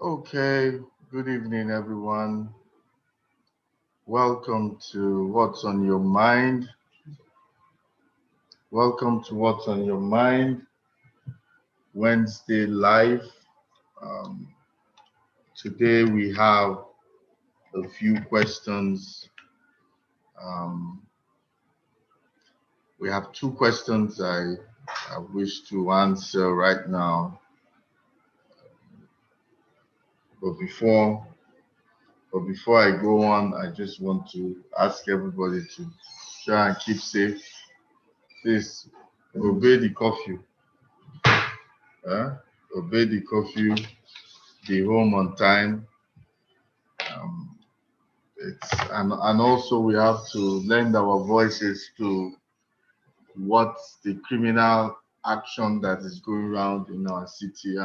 Okay, good evening, everyone. Welcome to What's on Your Mind. Welcome to What's on Your Mind Wednesday Live. Um, Today we have a few questions. Um, we have two questions I wish to answer right now. But before, but before I go on, I just want to ask everybody to try and keep safe. Please obey the curfew. Uh, Obey the curfew, be home on time. Um, and also we have to lend our voices to what the criminal action that is going around in our city.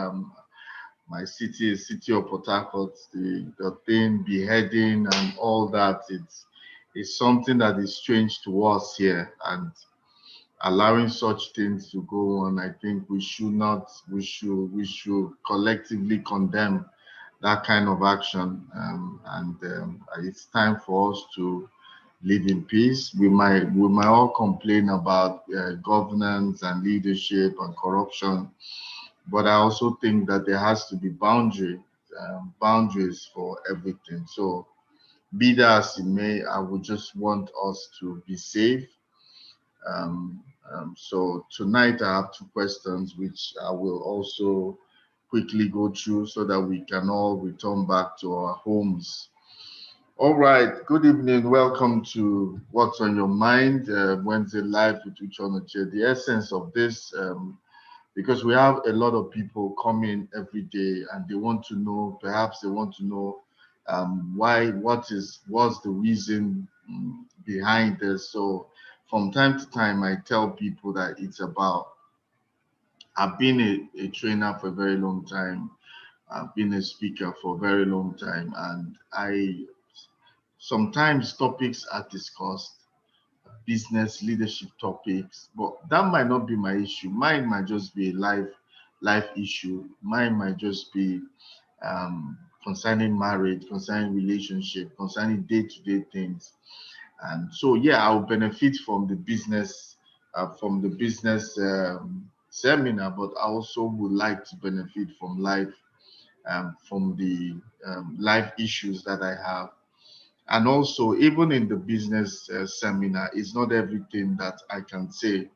My city is city of Port Harcourt. The thing, beheading and all that. It's something that is strange to us here, and allowing such things to go on, I think we should not. We should collectively condemn that kind of action, and it's time for us to live in peace. We might all complain about governance and leadership and corruption, but I also think that there has to be boundaries for everything. So be that as it may, I would just want us to be safe. So tonight I have two questions which I will also quickly go through so that we can all return back to our homes. All right, good evening. Welcome to What's on Your Mind, Wednesday Live with Uchonoche. The essence of this, because we have a lot of people coming every day and they want to know, perhaps they want to know what's the reason behind this. So from time to time, I tell people that it's about, I've been a trainer for a very long time. I've been a speaker for a very long time, and I sometimes topics are discussed, business leadership topics, but that might not be my issue. Mine might just be a life issue. Mine might just be concerning marriage, concerning relationship, concerning day-to-day things. And so, yeah, I'll benefit from the business seminar, but I also would like to benefit from life, from the life issues that I have. And also, even in the business seminar, it's not everything that I can say.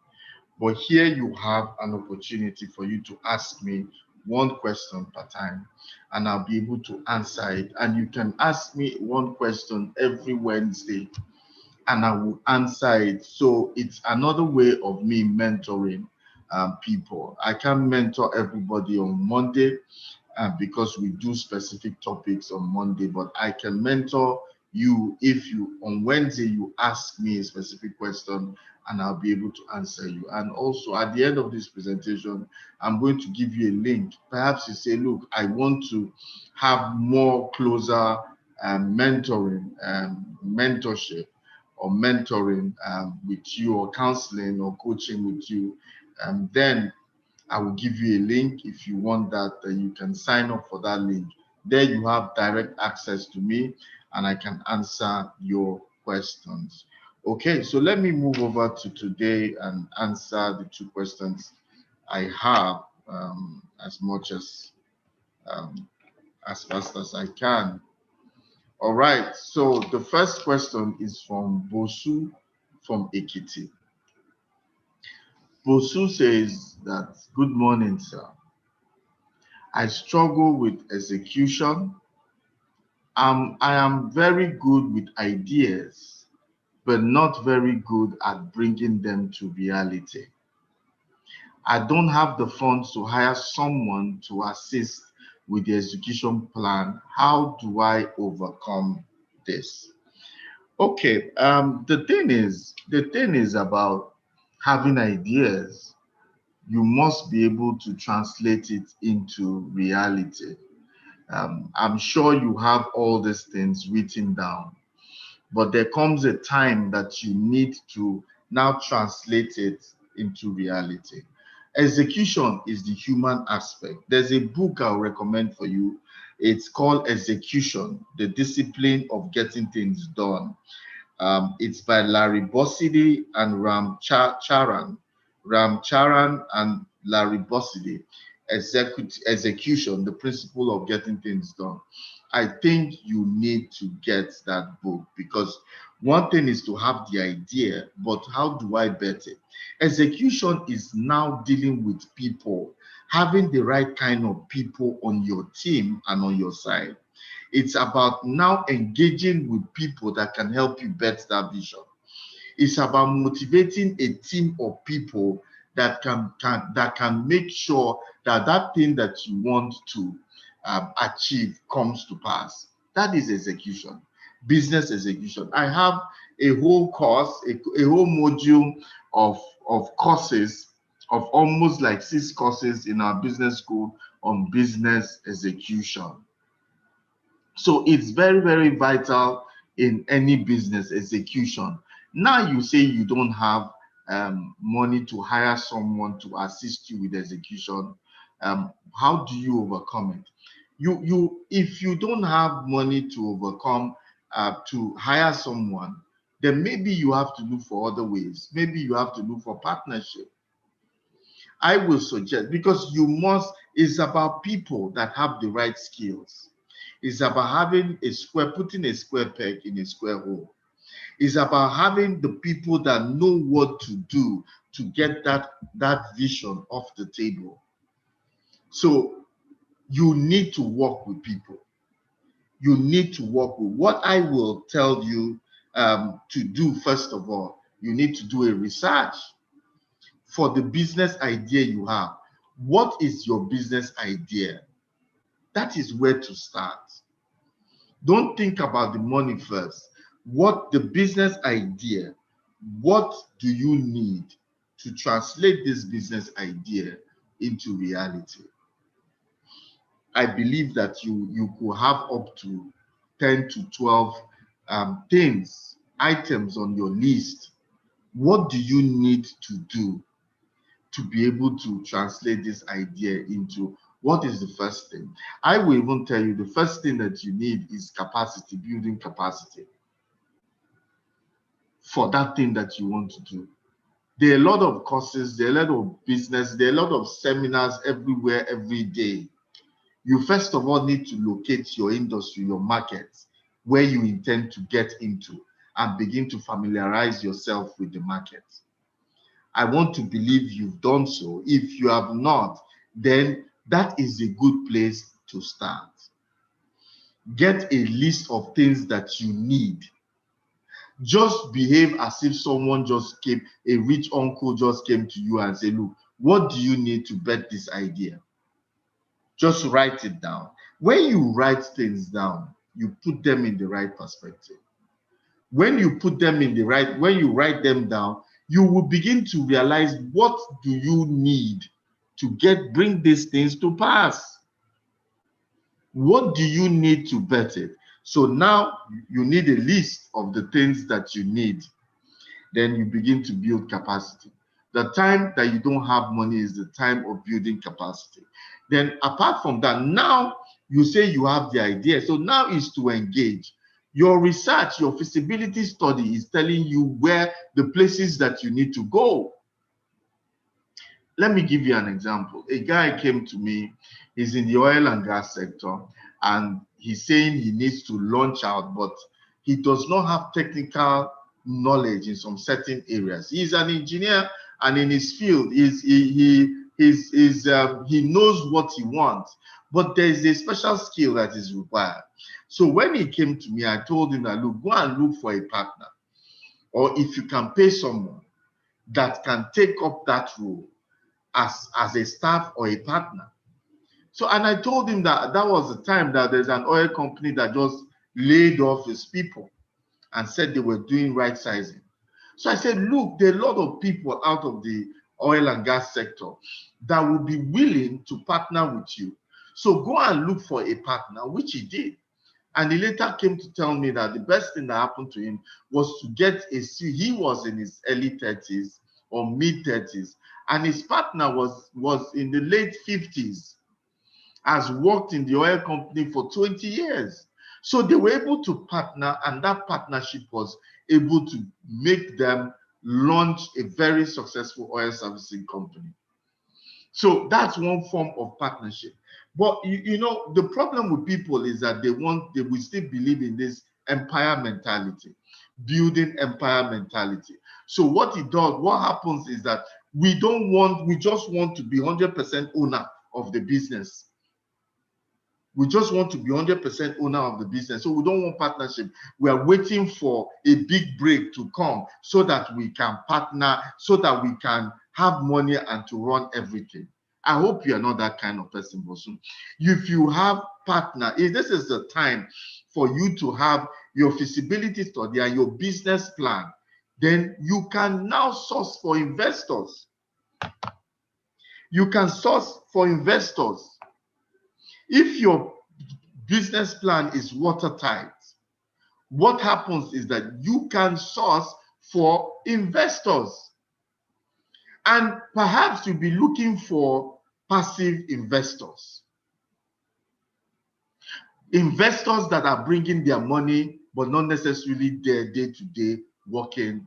But here you have an opportunity for you to ask me one question per time, and I'll be able to answer it. And you can ask me one question every Wednesday, and I will answer it. So it's another way of me mentoring people. I can't mentor everybody on Monday because we do specific topics on Monday, but I can mentor you if you on Wednesday you ask me a specific question and I'll be able to answer you. And also at the end of this presentation, I'm going to give you a link. Perhaps you say, look, I want to have more closer mentoring, mentorship or mentoring with you, or counseling or coaching with you. And then I will give you a link. If you want that, then you can sign up for that link. There you have direct access to me and I can answer your questions. Okay, so let me move over to today and answer the two questions I have, as much um, as fast as I can. All right, so the first question is from Bosu from Ekiti. Bosu says that, good morning, sir. I struggle with execution. I am very good with ideas, but not very good at bringing them to reality. I don't have the funds to hire someone to assist with the execution plan. How do I overcome this? Okay, the thing is about having ideas. You must be able to translate it into reality. I'm sure you have all these things written down, but there comes a time that you need to now translate it into reality. Execution is the human aspect. There's a book I'll recommend for you. It's called Execution, the Discipline of Getting Things Done. It's by Larry Bossidy and Charan. Ram Charan and Larry Bossidy. Execution, the principle of getting things done. I think you need to get that book, because one thing is to have the idea, but how do I bet it? Execution is now dealing with people, having the right kind of people on your team and on your side. It's about now engaging with people that can help you bet that vision. It's about motivating a team of people that can make sure that that thing that you want to achieve comes to pass. That is execution, business execution. I have a whole course, a whole module of courses, of almost like 6 courses in our business school on business execution. So it's very, very vital in any business execution. Now you say you don't have money to hire someone to assist you with execution. How do you overcome it? If you don't have money to overcome to hire someone, then maybe you have to look for other ways. Maybe you have to look for partnership. I will suggest, because it's about people that have the right skills. It's about putting a square peg in a square hole. It's about having the people that know what to do to get that vision off the table. So you need to work with people. You need to work with what I will tell you to do. First of all, you need to do a research for the business idea you have. What is your business idea? That is where to start. Don't think about the money first. What the business idea, what do you need to translate this business idea into reality? I believe that you could have up to 10 to 12 items on your list. What do you need to do to be able to translate this idea into what is the first thing? I will even tell you the first thing that you need is capacity, building capacity for that thing that you want to do. There are a lot of courses, there are a lot of business, there are a lot of seminars everywhere, every day. You first of all need to locate your industry, your market, where you intend to get into, and begin to familiarize yourself with the market. I want to believe you've done so. If you have not, then that is a good place to start. Get a list of things that you need. Just behave as if someone just came, a rich uncle just came to you and said, look, what do you need to bet this idea? Just write it down. When you write things down, you put them in the right perspective. When you write them down, you will begin to realize, what do you need to bring these things to pass? What do you need to bet it? So now you need a list of the things that you need. Then you begin to build capacity. The time that you don't have money is the time of building capacity. Then apart from that, now you say you have the idea. So now is to engage. Your research, your feasibility study is telling you where the places that you need to go. Let me give you an example. A guy came to me, he's in the oil and gas sector, and he's saying he needs to launch out, but he does not have technical knowledge in some certain areas. He's an engineer, and in his field, he knows what he wants, but there is a special skill that is required. So when he came to me, I told him that, look, go and look for a partner, or if you can pay someone that can take up that role as a staff or a partner. So, and I told him that was the time that there's an oil company that just laid off his people and said they were doing right sizing. So I said, look, there are a lot of people out of the oil and gas sector that will be willing to partner with you. So go and look for a partner, which he did. And he later came to tell me that the best thing that happened to him was to get he was in his early 30s or mid 30s, and his partner was in the late 50s. has worked in the oil company for 20 years. So they were able to partner, and that partnership was able to make them launch a very successful oil servicing company. So that's one form of partnership. But you know, the problem with people is that they will still believe in this empire mentality, building empire mentality. So what happens is that we just want to be 100% owner of the business. We just want to be 100% owner of the business. So we don't want partnership. We are waiting for a big break to come so that we can partner, so that we can have money and to run everything. I hope you are not that kind of person, Bosun. If you have partner, if this is the time for you to have your feasibility study and your business plan, then you can now source for investors. You can source for investors. If your business plan is watertight, what happens is that you can source for investors. And perhaps you'll be looking for passive investors. Investors that are bringing their money, but not necessarily their day-to-day working,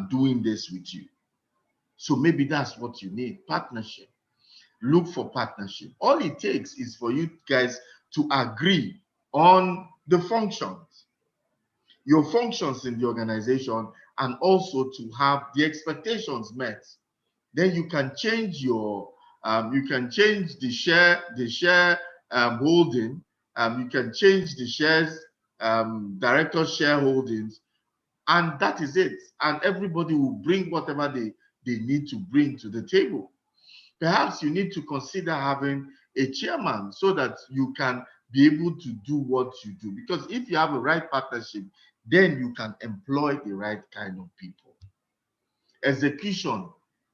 doing this with you. So maybe that's what you need, partnership. Look for partnership. All it takes is for you guys to agree on the functions, your functions in the organization, and also to have the expectations met. Then you can change the share holding. You can change the shares, director shareholdings, and that is it. And everybody will bring whatever they need to bring to the table. Perhaps you need to consider having a chairman so that you can be able to do what you do. Because if you have a right partnership, then you can employ the right kind of people. Execution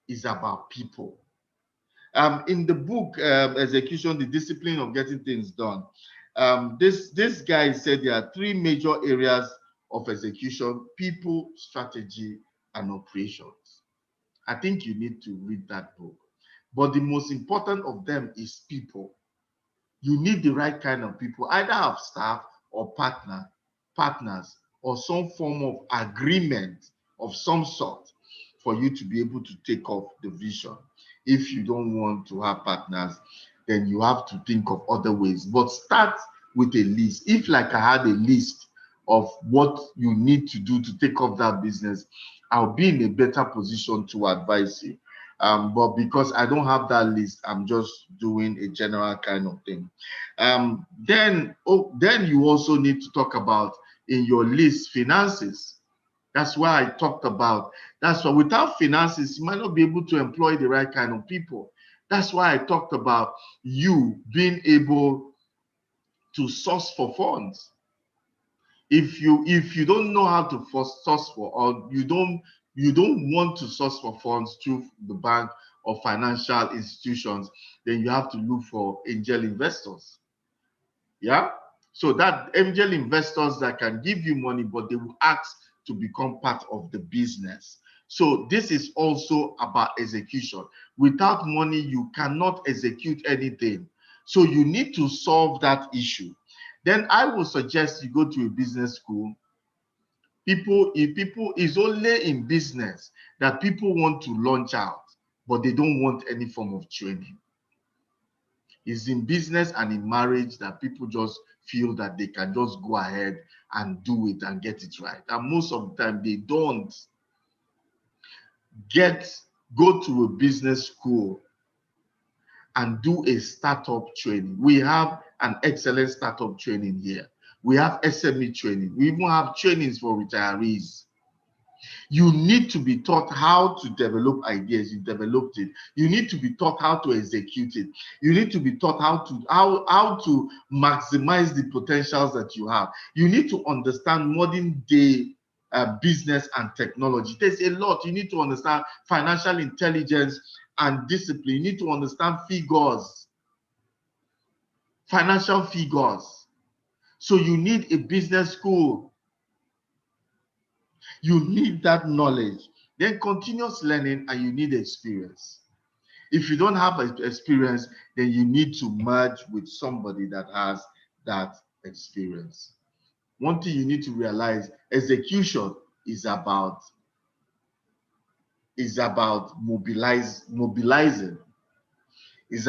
is about people. In the book, Execution, the Discipline of Getting Things Done, this guy said there are three major areas of execution: people, strategy, and operations. I think you need to read that book. But the most important of them is people. You need the right kind of people, either have staff or partners, or some form of agreement of some sort for you to be able to take off the vision. If you don't want to have partners, then you have to think of other ways. But start with a list. If like I had a list of what you need to do to take off that business, I'll be in a better position to advise you. But because I don't have that list, I'm just doing a general kind of thing. Then you also need to talk about in your list finances. That's why I talked about. That's why without finances, you might not be able to employ the right kind of people. That's why I talked about you being able to source for funds. If you don't know how to source for, or you don't want to source for funds through the bank or financial institutions, then you have to look for angel investors. Yeah, so that angel investors that can give you money, but they will ask to become part of the business. So this is also about execution. Without money, you cannot execute anything. So you need to solve that issue. Then I would suggest you go to a business school. It's only in business that people want to launch out, but they don't want any form of training. It's in business and in marriage that people just feel that they can just go ahead and do it and get it right. And most of the time they don't go to a business school and do a startup training. We have an excellent startup training here. We have SME training. We even have trainings for retirees. You need to be taught how to develop ideas. You developed it. You need to be taught how to execute it. You need to be taught how to maximize the potentials that you have. You need to understand modern day business and technology. There's a lot. You need to understand financial intelligence and discipline. You need to understand figures, financial figures. So you need a business school. You need that knowledge. Then continuous learning, and you need experience. If you don't have experience, then you need to merge with somebody that has that experience. One thing you need to realize, execution is about mobilizing. Is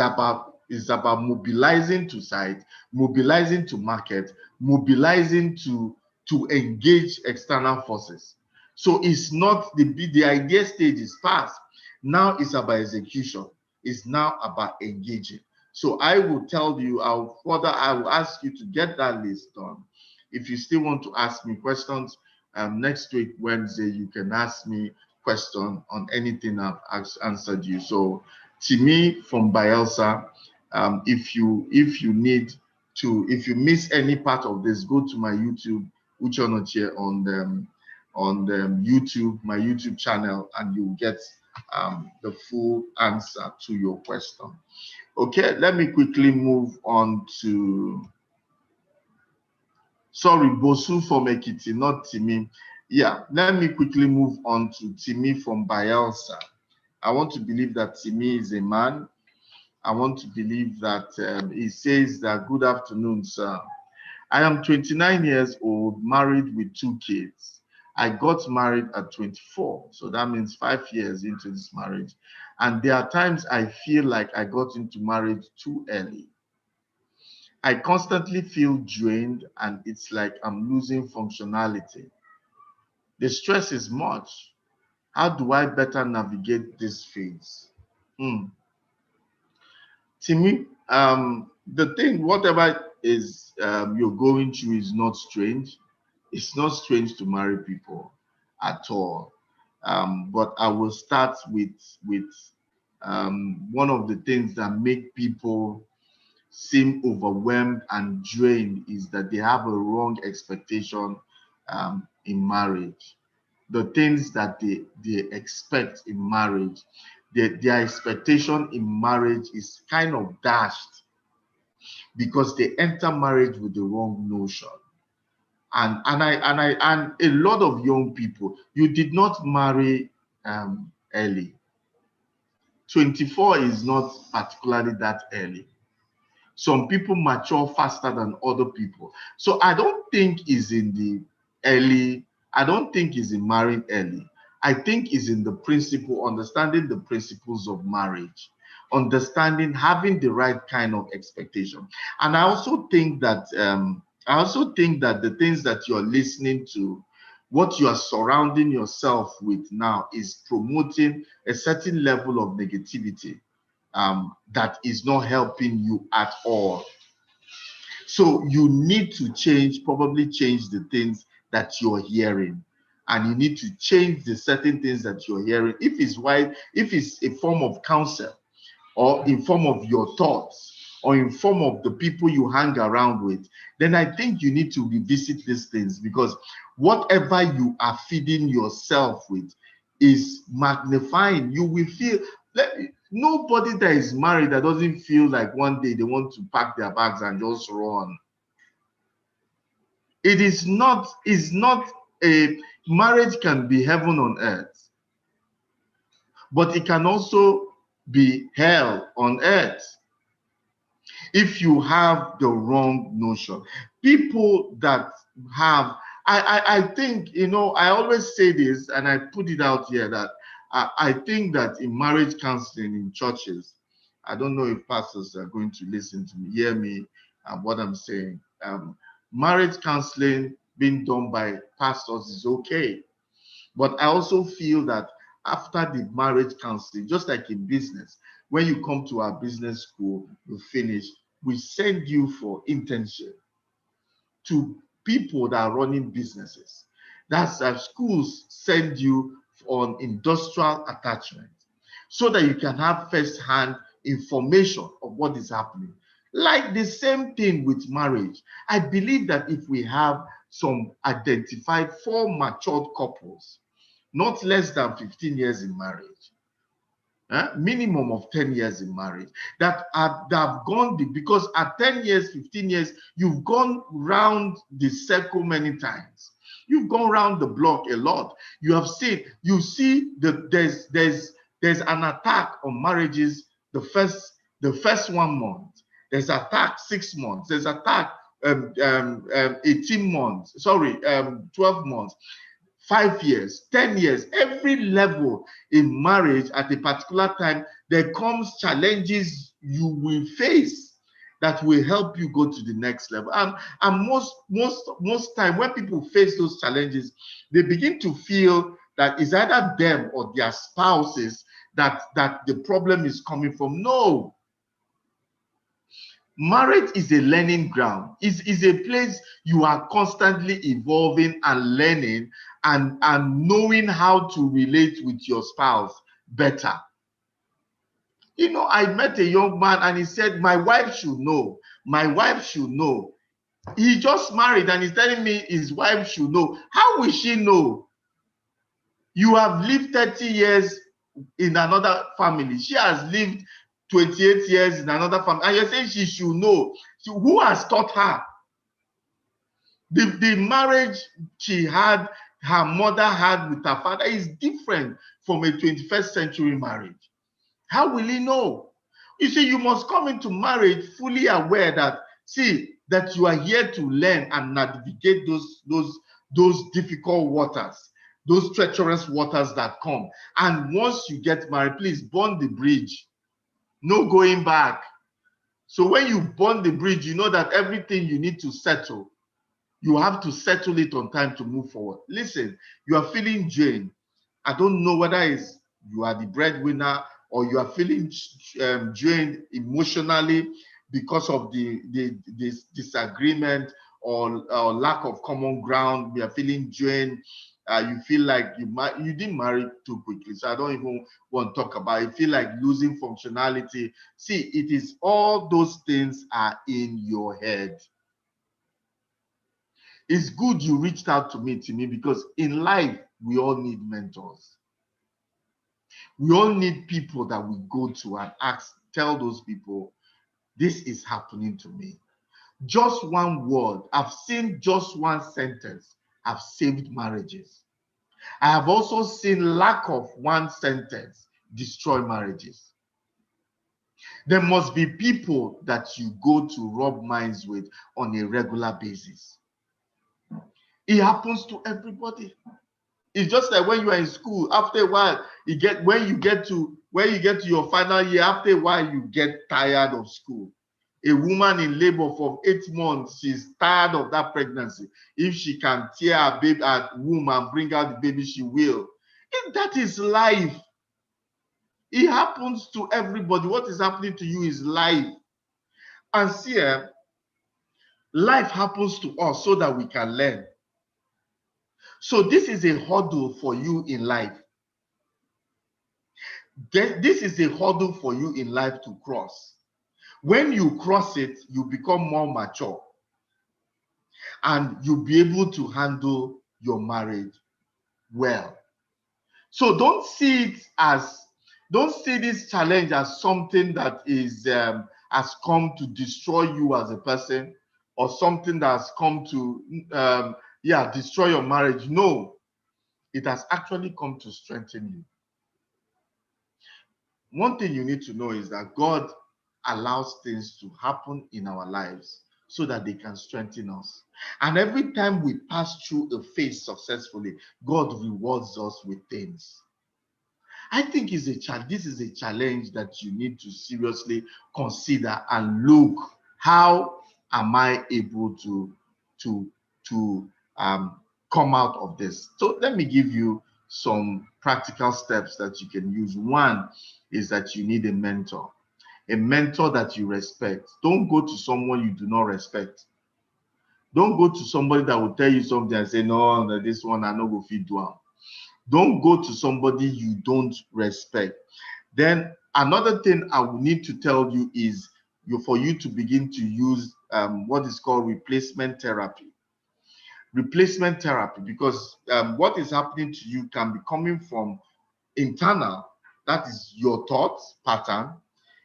about mobilizing to site, mobilizing to market, mobilizing to engage external forces. So it's not the idea stage is past. Now it's about execution. It's now about engaging. So I will tell you, I will ask you to get that list done. If you still want to ask me questions, next week Wednesday you can ask me question on anything I've answered you. So Timi from Bielsa, if you miss any part of this, go to my YouTube, Uche Onochie, on the YouTube, my YouTube channel, and you'll get the full answer to your question. Okay, let me quickly move on to, sorry, Bosu from Ekiti, not Timi. Yeah, let me quickly move on to Timi from Bielsa. I want to believe that Timi is a man. I want to believe that he says that, good afternoon, sir. I am 29 years old, married with 2 kids. I got married at 24, so that means 5 years into this marriage. And there are times I feel like I got into marriage too early. I constantly feel drained and it's like I'm losing functionality. The stress is much. How do I better navigate this phase? To me, the thing, whatever is you're going through is not strange. It's not strange to marry people at all. But I will start with one of the things that make people seem overwhelmed and drained is that they have a wrong expectation in marriage. The things that they expect in marriage, their expectation in marriage is kind of dashed because they enter marriage with the wrong notion. And a lot of young people, you did not marry early. 24 is not particularly that early. Some people mature faster than other people. So I don't think it's in the early, I don't think it's in marrying early. I think it's in the principle, understanding the principles of marriage, understanding, having the right kind of expectation. And I also think that the things that you're listening to, what you are surrounding yourself with now is promoting a certain level of negativity that is not helping you at all. So you need to probably change the things that you're hearing. And you need to change the certain things that you're hearing. If it's a form of counsel, or in form of your thoughts, or in form of the people you hang around with, then I think you need to revisit these things, because whatever you are feeding yourself with is magnifying. You will feel, nobody that is married that doesn't feel like one day they want to pack their bags and just run. It's not a marriage can be heaven on earth, but it can also be hell on earth if you have the wrong notion. People that have, I think, I always say this and I put it out here that I think that in marriage counseling in churches, I don't know if pastors are going to listen to me, hear me, what I'm saying. Marriage counseling being done by pastors is okay. But I also feel that after the marriage counseling, just like in business, when you come to our business school, you finish, we send you for internship to people that are running businesses. That's schools send you on industrial attachment so that you can have first-hand information of what is happening. Like the same thing with marriage. I believe that if we have some identified 4 matured couples, not less than 15 years in marriage, minimum of 10 years in marriage, that have gone, because at 10 years, 15 years, you've gone round the circle many times. You've gone round the block a lot. You see that there's an attack on marriages the first 1 month. There's attack 6 months. There's attack 18 months. Sorry, 12 months. 5 years, 10 years, every level in marriage at a particular time, there comes challenges you will face that will help you go to the next level. And most time when people face those challenges, they begin to feel that it's either them or their spouses that the problem is coming from. No. Marriage is a learning ground. Is a place you are constantly evolving and learning and knowing how to relate with your spouse better. You know, I met a young man and he said, my wife should know. My wife should know. He just married and he's telling me his wife should know. How will she know? You have lived 30 years in another family. She has lived 28 years in another family. And you're saying she should know. So who has taught her? The marriage she had, her mother had with her father is different from a 21st century marriage. How will he know? You see, you must come into marriage fully aware that, see, that you are here to learn and navigate those difficult waters, those treacherous waters that come. And once you get married, please burn the bridge. No going back. So when you burn the bridge, you know that everything you need to settle, you have to settle it on time to move forward. Listen, you are feeling drained. I don't know whether it's you are the breadwinner or you are feeling drained emotionally because of this disagreement or lack of common ground. You are feeling drained. You feel like you didn't marry too quickly, so I don't even want to talk about it. You feel like losing functionality. See, it is all those things are in your head. It's good you reached out to me, because in life, we all need mentors. We all need people that we go to and tell those people, this is happening to me. Just one word, I've seen just one sentence, have saved marriages. I have also seen lack of one sentence destroy marriages. There must be people that you go to rub minds with on a regular basis. It happens to everybody. It's just like when you are in school, after a while, when you get to your final year, after a while, you get tired of school. A woman in labor for 8 months, she's tired of that pregnancy. If she can tear her womb and bring out the baby, she will. That is life. It happens to everybody. What is happening to you is life. And see, life happens to us so that we can learn. So this is a hurdle for you in life. This is a hurdle for you in life to cross. When you cross it, you become more mature and you'll be able to handle your marriage well. So don't see this challenge as something that has come to destroy you as a person or something that has come to destroy your marriage. No, it has actually come to strengthen you. One thing you need to know is that God allows things to happen in our lives so that they can strengthen us. And every time we pass through a phase successfully, God rewards us with things. I think this is a challenge that you need to seriously consider and look, how am I able to come out of this? So let me give you some practical steps that you can use. One is that you need a mentor that you respect. Don't go to someone you do not respect. Don't go to somebody that will tell you something and say, no, this one I no go fit do. Don't go to somebody you don't respect. Then another thing I will need to tell you is for you to begin to use what is called replacement therapy. Replacement therapy, because what is happening to you can be coming from internal, that is your thoughts pattern.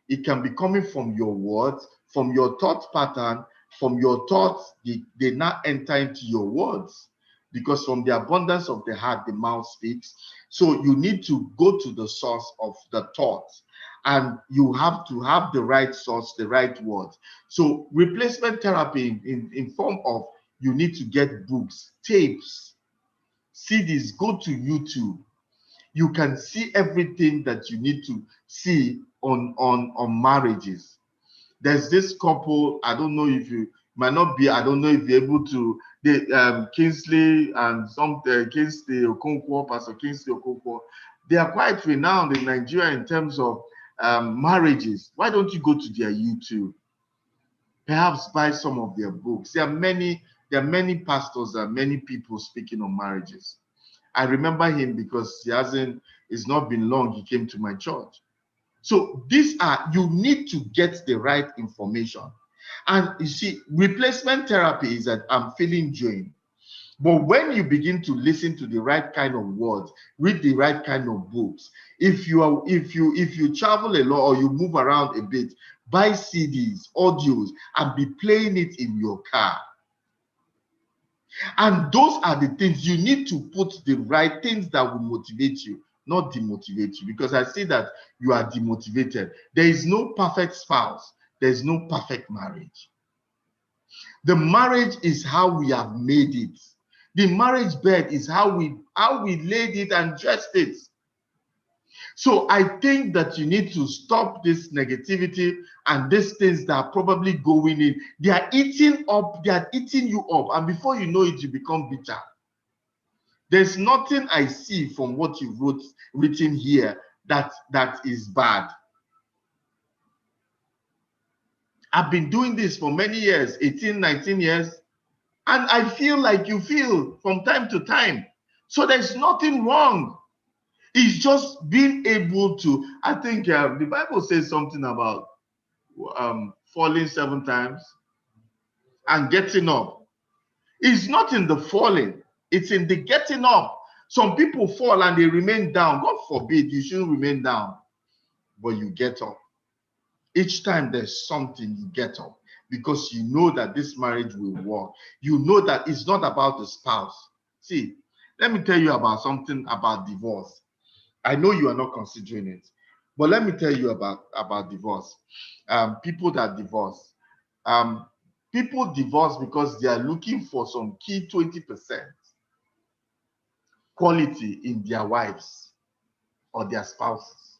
It can be coming from your words, from your thought pattern, from your thoughts, they now enter into your words. Because from the abundance of the heart, the mouth speaks. So you need to go to the source of the thoughts and you have to have the right source, the right words. So replacement therapy in form of, you need to get books, tapes, CDs, go to YouTube. You can see everything that you need to see on marriages. There's this couple, I don't know if you might not be, I don't know if you're able to, Kingsley and Kingsley Okonkwo, Pastor Kingsley Okonkwo, they are quite renowned in Nigeria in terms of marriages. Why don't you go to their YouTube? Perhaps buy some of their books. There are many pastors and many people speaking on marriages. I remember him because it's not been long he came to my church. So you need to get the right information. And you see, replacement therapy is that I'm feeling drained. But when you begin to listen to the right kind of words, read the right kind of books, if you travel a lot or you move around a bit, buy CDs, audios, and be playing it in your car. And those are the things you need to put, the right things that will motivate you, not demotivate you, because I see that you are demotivated. There is no perfect spouse. There is no perfect marriage. The marriage is how we have made it. The marriage bed is how we laid it and dressed it. So I think that you need to stop this negativity and these things that are probably going in. They are eating you up, and before you know it, you become bitter. There's nothing I see from what you've written here that is bad. I've been doing this for many years, 18, 19 years, and I feel like you feel from time to time. So there's nothing wrong. It's just being able to, I think the Bible says something about falling 7 times and getting up. It's not in the falling, it's in the getting up. Some people fall and they remain down. God forbid, you shouldn't remain down, but you get up. Each time there's something, you get up because you know that this marriage will work. You know that it's not about the spouse. See, let me tell you about something about divorce. I know you are not considering it, but let me tell you about divorce. People that divorce. People divorce because they are looking for some key 20% quality in their wives or their spouses.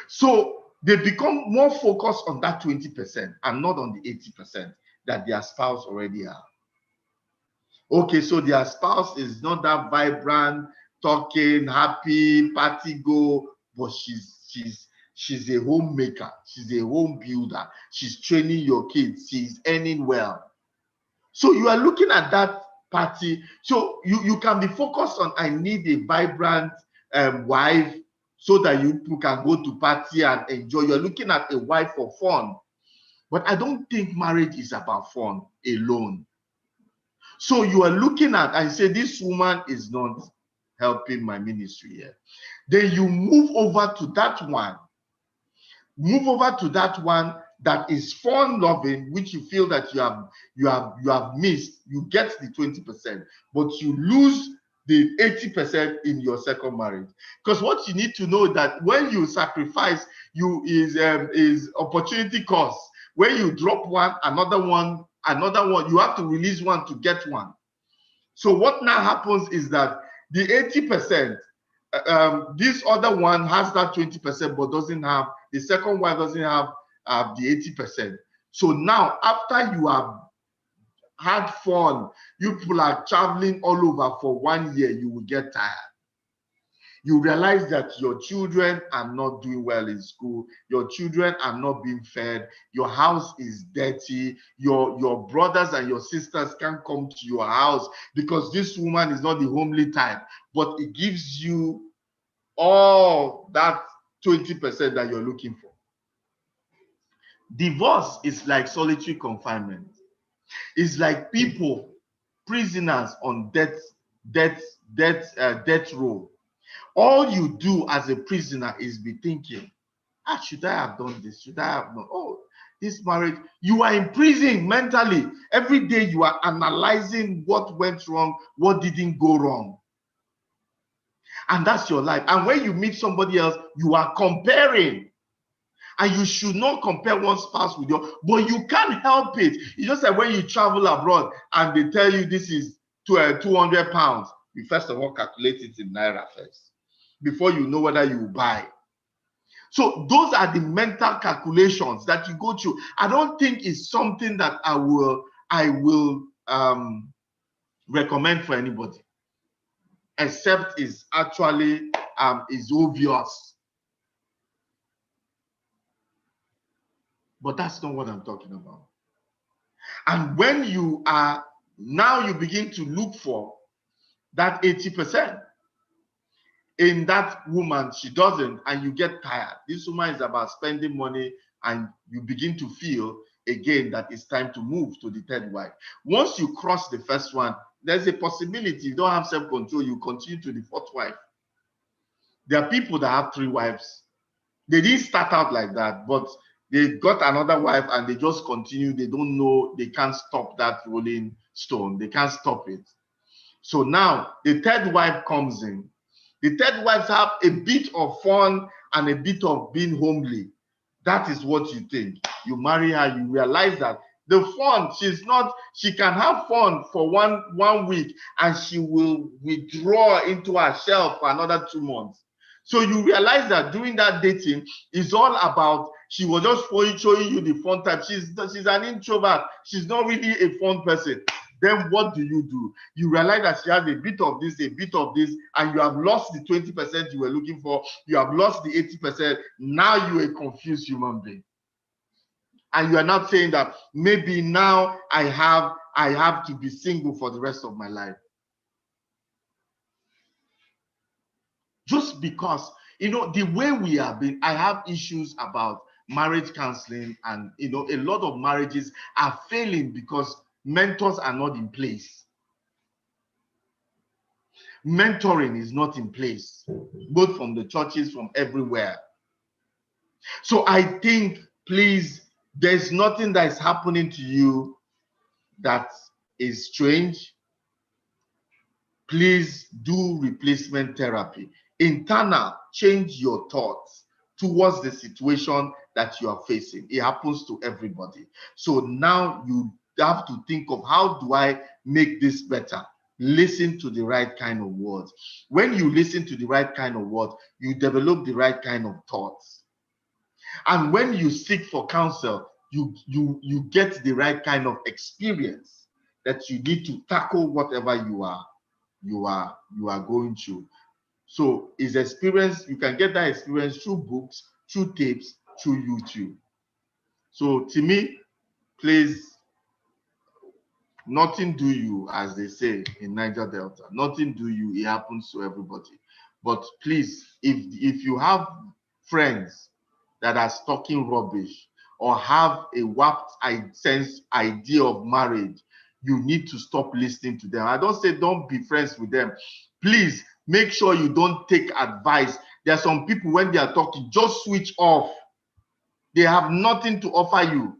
So they become more focused on that 20% and not on the 80% that their spouse already have. Okay, so their spouse is not that vibrant, talking, happy, party go, but she's a homemaker, she's a home builder, she's training your kids, she's earning well. So you are looking at that party. So you can be focused on, I need a vibrant wife so that you can go to party and enjoy. You're looking at a wife for fun. But I don't think marriage is about fun alone. So you are looking at and say, this woman is not helping my ministry here. Then you move over to that one. Move over to that one that is fun loving, which you feel that you have missed. You get the 20%, but you lose the 80% in your second marriage. Because what you need to know that when you sacrifice, is opportunity cost. When you drop one, another one, you have to release one to get one. So what now happens is that the 80%, this other one has that 20%, but doesn't have, the second one doesn't have the 80%. So now, after you have had fun, you people are traveling all over for 1 year, you will get tired. You realize that your children are not doing well in school, your children are not being fed, your house is dirty, your brothers and your sisters can't come to your house because this woman is not the homely type, but it gives you all that 20% that you're looking for. Divorce is like solitary confinement. It's like people, prisoners on death row. All you do as a prisoner is be thinking, should I have done this? Should I have not? Oh, this marriage. You are in prison mentally. Every day you are analyzing what went wrong, what didn't go wrong. And that's your life. And when you meet somebody else, you are comparing. And you should not compare one spouse with your, but you can't help it. It's just like when you travel abroad and they tell you this is 200 pounds, you first of all calculate it in naira first before you know whether you buy. So those are the mental calculations that you go through. I don't think it's something that I will recommend for anybody, except it's actually is obvious. But that's not what I'm talking about. And when you are now, you begin to look for that 80% in that woman, she doesn't, and you get tired. This woman is about spending money, and you begin to feel again that it's time to move to the third wife. Once you cross the first one, there's a possibility you don't have self-control, you continue to the fourth wife. There are people that have 3 wives. They didn't start out like that, but they got another wife and they just continue. They don't know, they can't stop that rolling stone. They can't stop it. So now the third wife comes in. The third wives have a bit of fun and a bit of being homely. That is what you think. You marry her, you realize that the fun, she can have fun for one week and she will withdraw into her shell for another 2 months. So you realize that during that dating is all about, she was just showing you the fun type. She's an introvert. She's not really a fun person. Then what do? You realize that she has a bit of this, and you have lost the 20% you were looking for. You have lost the 80%. Now you're a confused human being. And you are not saying that maybe now I have to be single for the rest of my life. Just because, the way we have been, I have issues about marriage counseling, and, a lot of marriages are failing because mentors are not in place. Mentoring is not in place, both from the churches, from everywhere. So I think, please, there's nothing that is happening to you that is strange. Please do replacement therapy. Internal, change your thoughts towards the situation that you are facing. It happens to everybody. So now you have to think of, how do I make this better? Listen to the right kind of words. When you listen to the right kind of words, you develop the right kind of thoughts. And when you seek for counsel, you get the right kind of experience that you need to tackle whatever you are going through. So is experience, you can get that experience through books, through tapes, through YouTube. So to me, please, nothing do you, as they say in Niger Delta, nothing do you, it happens to everybody. But please, if you have friends that are talking rubbish or have a warped sense idea of marriage, you need to stop listening to them. I don't say don't be friends with them. Please make sure you don't take advice. There are some people, when they are talking, just switch off. They have nothing to offer you.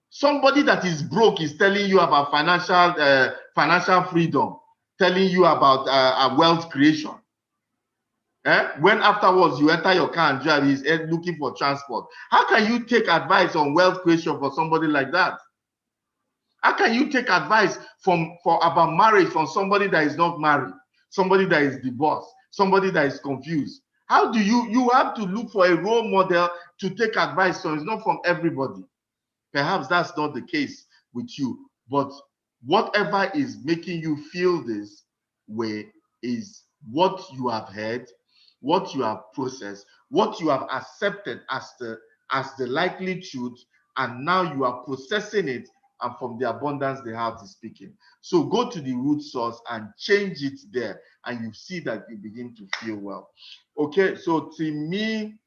Somebody that is broke is telling you about financial freedom, telling you about wealth creation. When afterwards you enter your car and drive, he's looking for transport. How can you take advice on wealth creation for somebody like that? How can you take advice about marriage from somebody that is not married, somebody that is divorced, somebody that is confused? How do you have to look for a role model to take advice from? It's not from everybody. Perhaps that's not the case with you, but whatever is making you feel this way is what you have heard, what you have processed, what you have accepted as the likely truth, and now you are processing it, and from the abundance the heart is speaking. So go to the root source and change it there, and you see that you begin to feel well. Okay, so to me,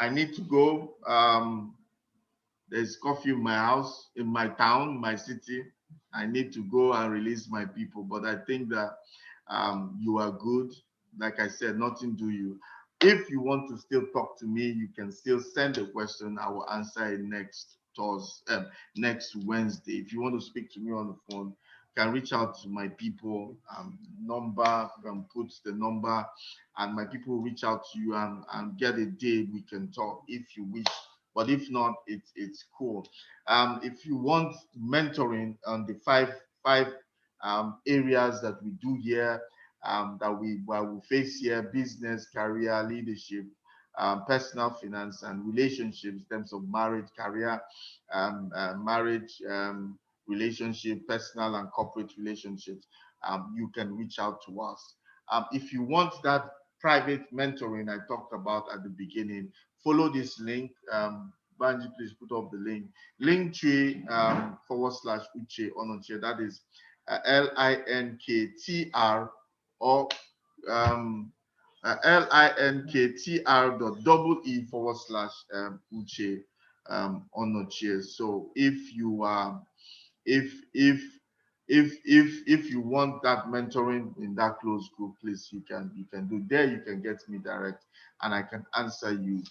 I need to go. There's coffee in my house, in my town, my city. I need to go and release my people. But I think that you are good. Like I said, nothing do you. If you want to still talk to me, you can still send a question. I will answer it next Wednesday. If you want to speak to me on the phone, can reach out to my people. Number, you can put the number, and my people will reach out to you and get a day we can talk if you wish. But if not, it's cool. If you want mentoring on the five areas that we do here, that we face here: business, career, leadership, personal finance, and relationships in terms of marriage, career, marriage, relationship, personal and corporate relationships, you can reach out to us. If you want that private mentoring I talked about at the beginning, follow this link. Banji, please put up the link. Linktree /Uche Onochie. That is LINKTR or LINKTR.EE / Uche So if you are if you want that mentoring in that close group, please you can do there. You can get me direct, and I can answer you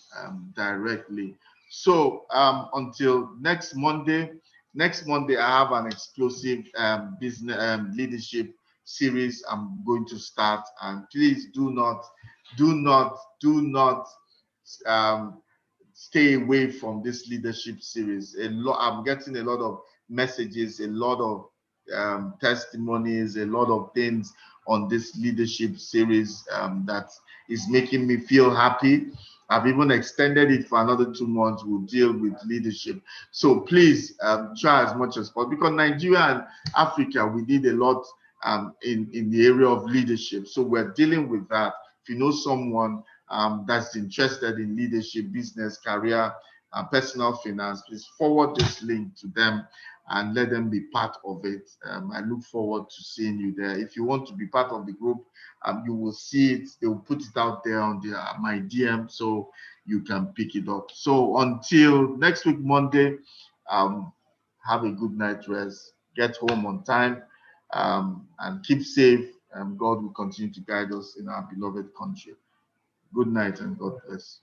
directly. So until next Monday. Next Monday, I have an exclusive business leadership series I'm going to start, and please do not um, stay away from this leadership series. I'm getting a lot of messages, a lot of testimonies, a lot of things on this leadership series that is making me feel happy. I've even extended it for another 2 months. We'll deal with leadership. So please try as much as possible, because Nigeria and Africa, we did a lot in the area of leadership. So we're dealing with that. If you know someone that's interested in leadership, business, career, personal finance, please forward this link to them and let them be part of it. I look forward to seeing you there. If you want to be part of the group, you will see it. They will put it out there on my DM, so you can pick it up. So until next week, Monday, have a good night rest. Get home on time, and keep safe. God will continue to guide us in our beloved country. Good night and God bless.